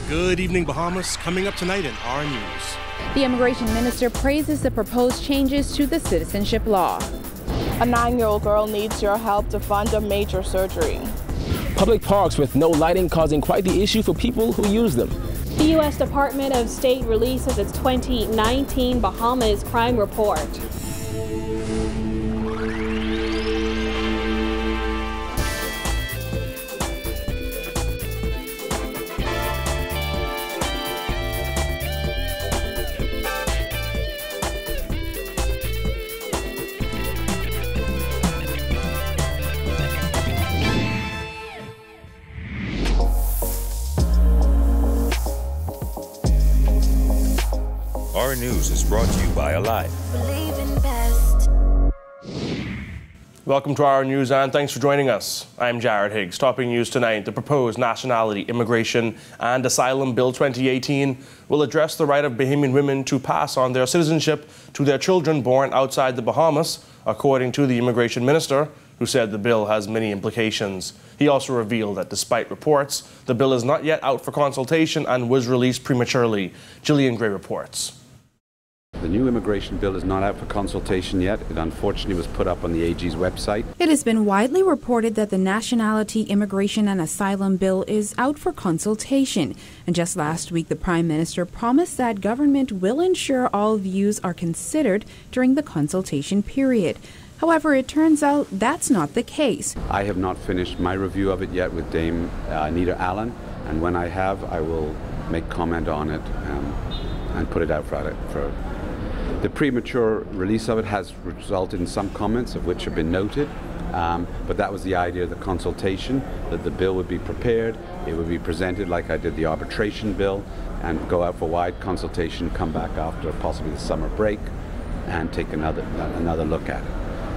Good evening, Bahamas. Coming up tonight in our news. The immigration minister praises the proposed changes to the citizenship law. A 9-year-old girl needs your help to fund a major surgery. Public parks with no lighting causing quite the issue for people who use them. The U.S. Department of State releases its 2019 Bahamas Crime Report. Our news is brought to you by Alive. Welcome to our news and thanks for joining us. I'm Jared Higgs. Topping news tonight, the proposed Nationality, Immigration and Asylum Bill 2018 will address the right of Bahamian women to pass on their citizenship to their children born outside the Bahamas, according to the immigration minister, who said the bill has many implications. He also revealed that despite reports, the bill is not yet out for consultation and was released prematurely. Jillian Gray reports. The new immigration bill is not out for consultation yet. It unfortunately was put up on the AG's website. It has been widely reported that the Nationality, Immigration and Asylum Bill is out for consultation. And just last week, the Prime Minister promised that government will ensure all views are considered during the consultation period. However, it turns out that's not the case. I have not finished my review of it yet with Dame Anita Allen, and when I have, I will make comment on it and put it out for the premature release of it has resulted in some comments, of which have been noted, but that was the idea of the consultation, that the bill would be prepared, it would be presented like I did the arbitration bill, and go out for wide consultation, come back after possibly the summer break, and take another look at it.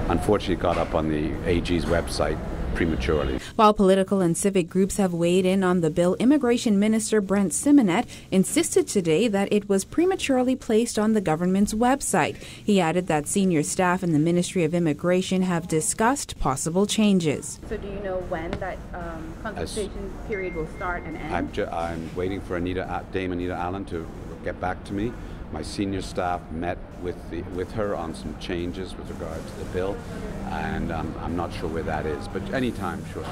Unfortunately, it got up on the AG's website prematurely. While political and civic groups have weighed in on the bill, Immigration Minister Brent Simonet insisted today that it was prematurely placed on the government's website. He added that senior staff in the Ministry of Immigration have discussed possible changes. So do you know when that consultation period will start and end? I'm waiting for Dame Anita Allen to get back to me. My senior staff met with her on some changes with regard to the bill, and I'm not sure where that is, but anytime, sure.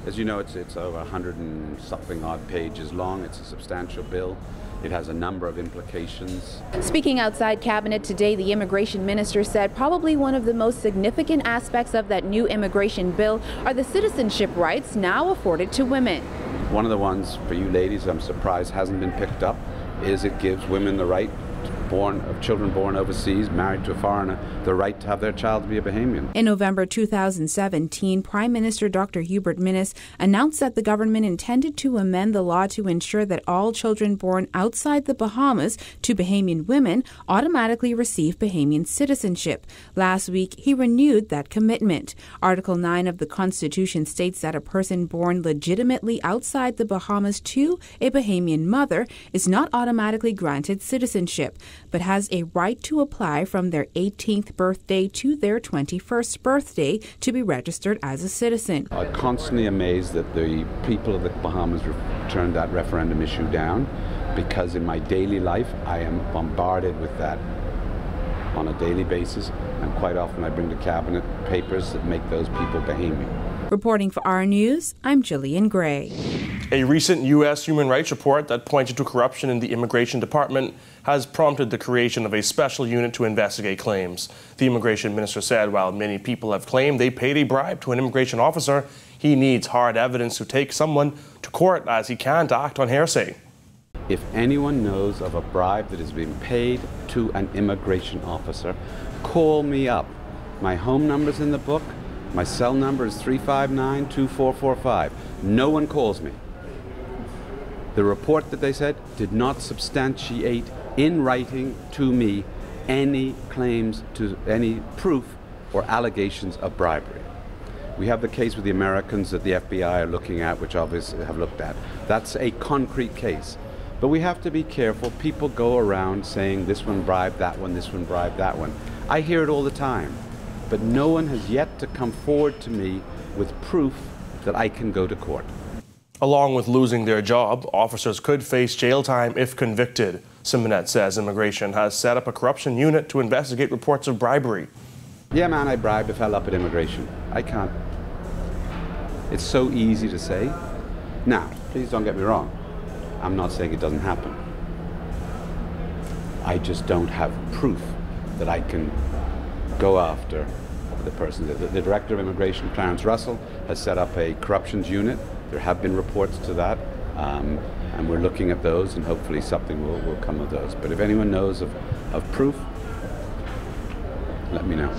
As you know, it's over 100 and something odd pages long. It's a substantial bill. It has a number of implications. Speaking outside Cabinet today, the immigration minister said probably one of the most significant aspects of that new immigration bill are the citizenship rights now afforded to women. One of the ones for you ladies I'm surprised hasn't been picked up is it gives women the right of children born overseas, married to a foreigner, the right to have their child be a Bahamian. In November 2017, Prime Minister Dr. Hubert Minnis announced that the government intended to amend the law to ensure that all children born outside the Bahamas to Bahamian women automatically receive Bahamian citizenship. Last week, he renewed that commitment. Article 9 of the Constitution states that a person born legitimately outside the Bahamas to a Bahamian mother is not automatically granted citizenship, but has a right to apply from their 18th birthday to their 21st birthday to be registered as a citizen. I'm constantly amazed that the people of the Bahamas turned that referendum issue down, because in my daily life I am bombarded with that on a daily basis, and quite often I bring to Cabinet papers that make those people Bahamian. Reporting for our news, I'm Jillian Gray. A recent U.S. human rights report that pointed to corruption in the Immigration Department has prompted the creation of a special unit to investigate claims. The immigration minister said while many people have claimed they paid a bribe to an immigration officer, he needs hard evidence to take someone to court, as he can't act on hearsay. If anyone knows of a bribe that has been paid to an immigration officer, call me up. My home number's in the book. My cell number is 359-2445. No one calls me. The report that they said did not substantiate in writing to me any claims to any proof or allegations of bribery. We have the case with the Americans that the FBI are looking at, which obviously have looked at. That's a concrete case. But we have to be careful. People go around saying this one bribed that one, this one bribed that one. I hear it all the time. But no one has yet to come forward to me with proof that I can go to court. Along with losing their job, officers could face jail time if convicted. Symonette says immigration has set up a corruption unit to investigate reports of bribery. Yeah, man, I bribed a fella up at immigration. I can't. It's so easy to say. Now, please don't get me wrong. I'm not saying it doesn't happen. I just don't have proof that I can go after the person. The Director of Immigration, Clarence Russell, has set up a corruptions unit. There have been reports to that, and we're looking at those, and hopefully something will come of those. But if anyone knows of proof, let me know.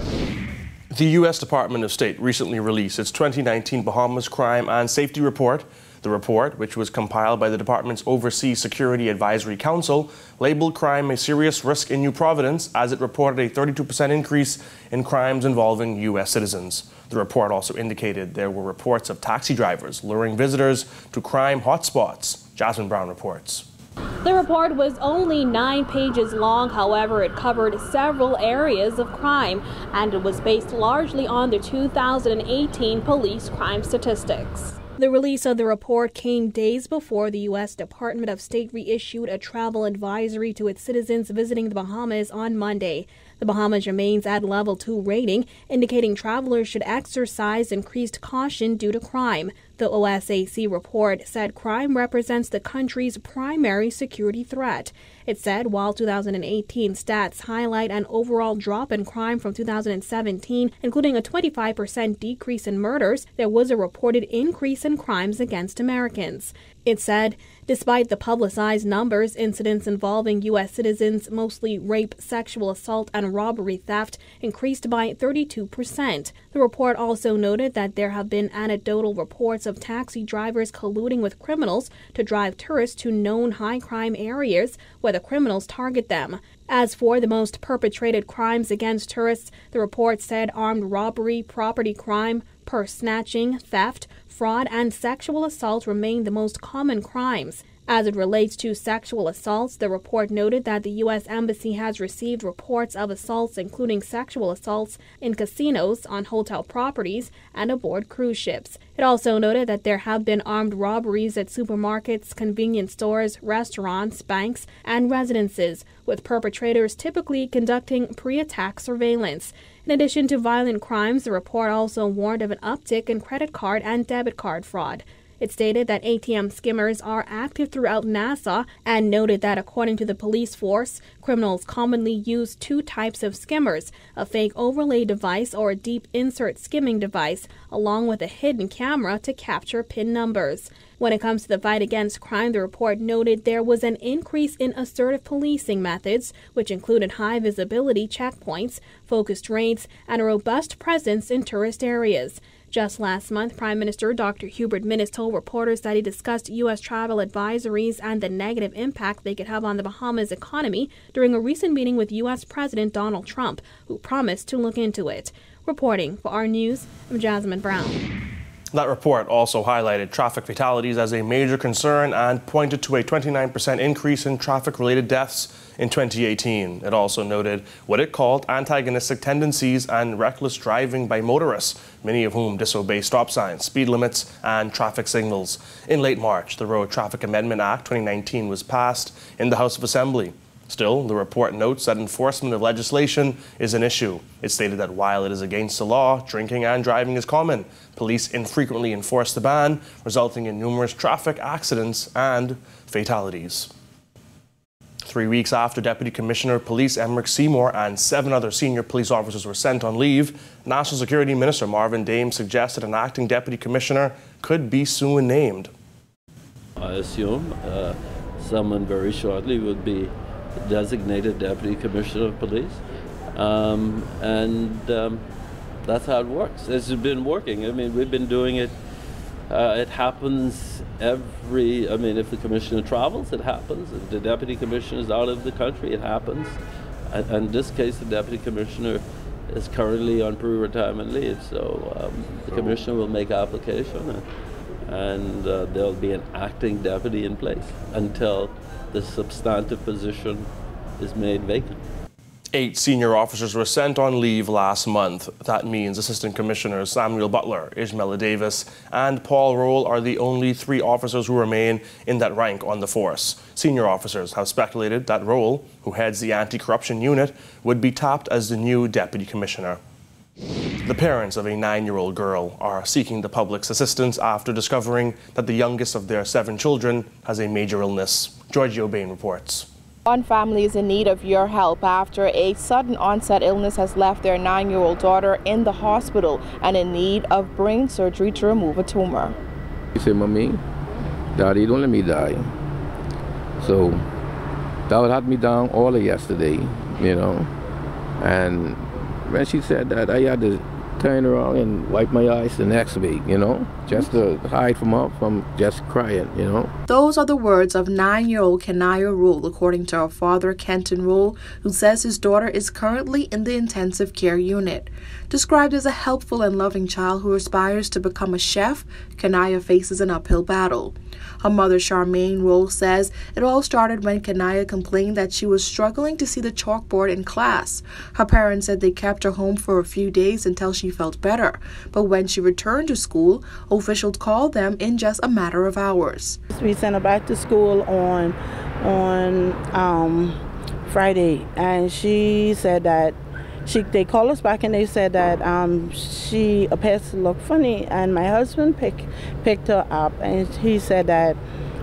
The U.S. Department of State recently released its 2019 Bahamas Crime and Safety Report. The report, which was compiled by the department's Overseas Security Advisory Council, labeled crime a serious risk in New Providence as it reported a 32% increase in crimes involving U.S. citizens. The report also indicated there were reports of taxi drivers luring visitors to crime hotspots. Jasmine Brown reports. The report was only 9 pages long. However, it covered several areas of crime, and it was based largely on the 2018 police crime statistics. The release of the report came days before the U.S. Department of State reissued a travel advisory to its citizens visiting the Bahamas on Monday. The Bahamas remains at level 2 rating, indicating travelers should exercise increased caution due to crime. The OSAC report said crime represents the country's primary security threat. It said while 2018 stats highlight an overall drop in crime from 2017, including a 25% decrease in murders, there was a reported increase in crimes against Americans. It said, despite the publicized numbers, incidents involving U.S. citizens, mostly rape, sexual assault, and robbery theft, increased by 32%. The report also noted that there have been anecdotal reports of taxi drivers colluding with criminals to drive tourists to known high-crime areas where the criminals target them. As for the most perpetrated crimes against tourists, the report said armed robbery, property crime, purse snatching, theft, fraud, and sexual assault remain the most common crimes. As it relates to sexual assaults, the report noted that the U.S. Embassy has received reports of assaults, including sexual assaults in casinos, on hotel properties, and aboard cruise ships. It also noted that there have been armed robberies at supermarkets, convenience stores, restaurants, banks, and residences, with perpetrators typically conducting pre-attack surveillance. In addition to violent crimes, the report also warned of an uptick in credit card and debit card fraud. It stated that ATM skimmers are active throughout Nassau and noted that according to the police force, criminals commonly use 2 types of skimmers, a fake overlay device or a deep insert skimming device, along with a hidden camera to capture PIN numbers. When it comes to the fight against crime, the report noted there was an increase in assertive policing methods, which included high visibility checkpoints, focused raids, and a robust presence in tourist areas. Just last month, Prime Minister Dr. Hubert Minnis told reporters that he discussed U.S. travel advisories and the negative impact they could have on the Bahamas economy during a recent meeting with U.S. President Donald Trump, who promised to look into it. Reporting for our news, I'm Jasmine Brown. That report also highlighted traffic fatalities as a major concern and pointed to a 29% increase in traffic-related deaths in 2018. It also noted what it called antagonistic tendencies and reckless driving by motorists, many of whom disobey stop signs, speed limits, and traffic signals. In late March, the Road Traffic Amendment Act 2019 was passed in the House of Assembly. Still, the report notes that enforcement of legislation is an issue. It stated that while it is against the law, drinking and driving is common. Police infrequently enforce the ban, resulting in numerous traffic accidents and fatalities. 3 weeks after Deputy Commissioner of Police Emmerich Seymour and 7 other senior police officers were sent on leave, National Security Minister Marvin Dame suggested an acting deputy commissioner could be soon named. I assume someone very shortly would be designated Deputy Commissioner of Police, and that's how it works. It's been working. I mean, we've been doing it. It happens if the commissioner travels, it happens. If the deputy commissioner is out of the country, it happens. And in this case, the deputy commissioner is currently on pre-retirement leave, so the commissioner will make application, and there'll be an acting deputy in place until the substantive position is made vacant. 8 senior officers were sent on leave last month. That means Assistant Commissioners Samuel Butler, Ishmael Davis, and Paul Roll are the only 3 officers who remain in that rank on the force. Senior officers have speculated that Roll, who heads the anti-corruption unit, would be tapped as the new Deputy Commissioner. The parents of a 9-year-old girl are seeking the public's assistance after discovering that the youngest of their 7 children has a major illness. Giorgio Bain reports. One family is in need of your help after a sudden onset illness has left their 9-year-old daughter in the hospital and in need of brain surgery to remove a tumor. He said, "Mommy, Daddy, don't let me die." So that would have me down all of yesterday, you know. And when she said that, I had to turn around and wipe my eyes the next week, you know, just to hide from her from just crying, you know. Those are the words of 9-year-old Kenaya Rule, according to her father, Kenton Rule, who says his daughter is currently in the intensive care unit. Described as a helpful and loving child who aspires to become a chef, Kenaya faces an uphill battle. Her mother, Charmaine Rule, says it all started when Kenaya complained that she was struggling to see the chalkboard in class. Her parents said they kept her home for a few days until she felt better, but when she returned to school, officials called them in just a matter of hours. We sent her back to school on Friday, and she said that they called us back and they said that she appears to look funny, and my husband picked her up and he said that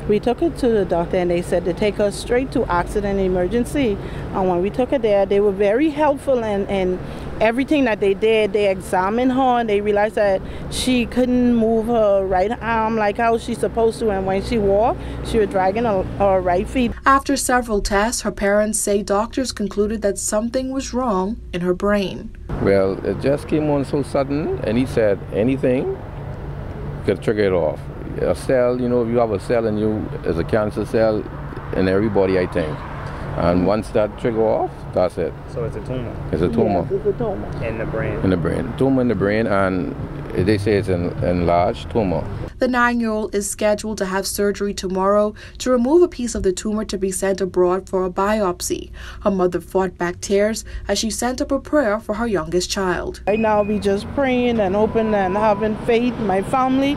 we took her to the doctor and they said to take her straight to accident emergency. And when we took her there, they were very helpful and everything that they did, they examined her and they realized that she couldn't move her right arm like how she's supposed to, and when she walked, she was dragging her right feet. After several tests, her parents say doctors concluded that something was wrong in her brain. Well, it just came on so sudden, and he said anything could trigger it off. A cell, you know, if you have a cell in you, is a cancer cell in everybody, I think. And once that trigger off, that's it. So it's a tumor? It's a tumor. Yes, it's a tumor. In the brain? In the brain. Tumor in the brain, and they say it's an enlarged tumor. The 9-year-old is scheduled to have surgery tomorrow to remove a piece of the tumor to be sent abroad for a biopsy. Her mother fought back tears as she sent up a prayer for her youngest child. Right now we just praying and hoping and having faith. My family,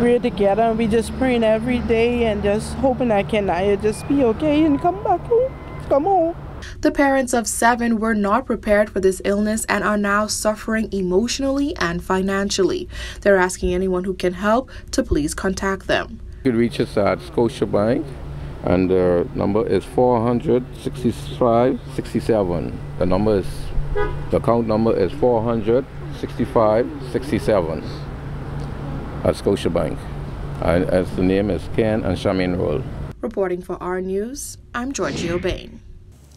we're together and we just praying every day and just hoping that Kenaya just be okay and come back home. Come home. The parents of 7 were not prepared for this illness and are now suffering emotionally and financially. They're asking anyone who can help to please contact them. You can reach us at Scotiabank, and the number is 465-67. The account number is 465-67 at Scotiabank. And as the name is Ken and Charmaine Roll. Reporting for our News, I'm Giorgio Bain.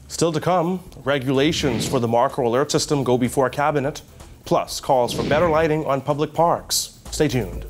Still to come, regulations for the Marco alert system go before Cabinet, plus calls for better lighting on public parks. Stay tuned.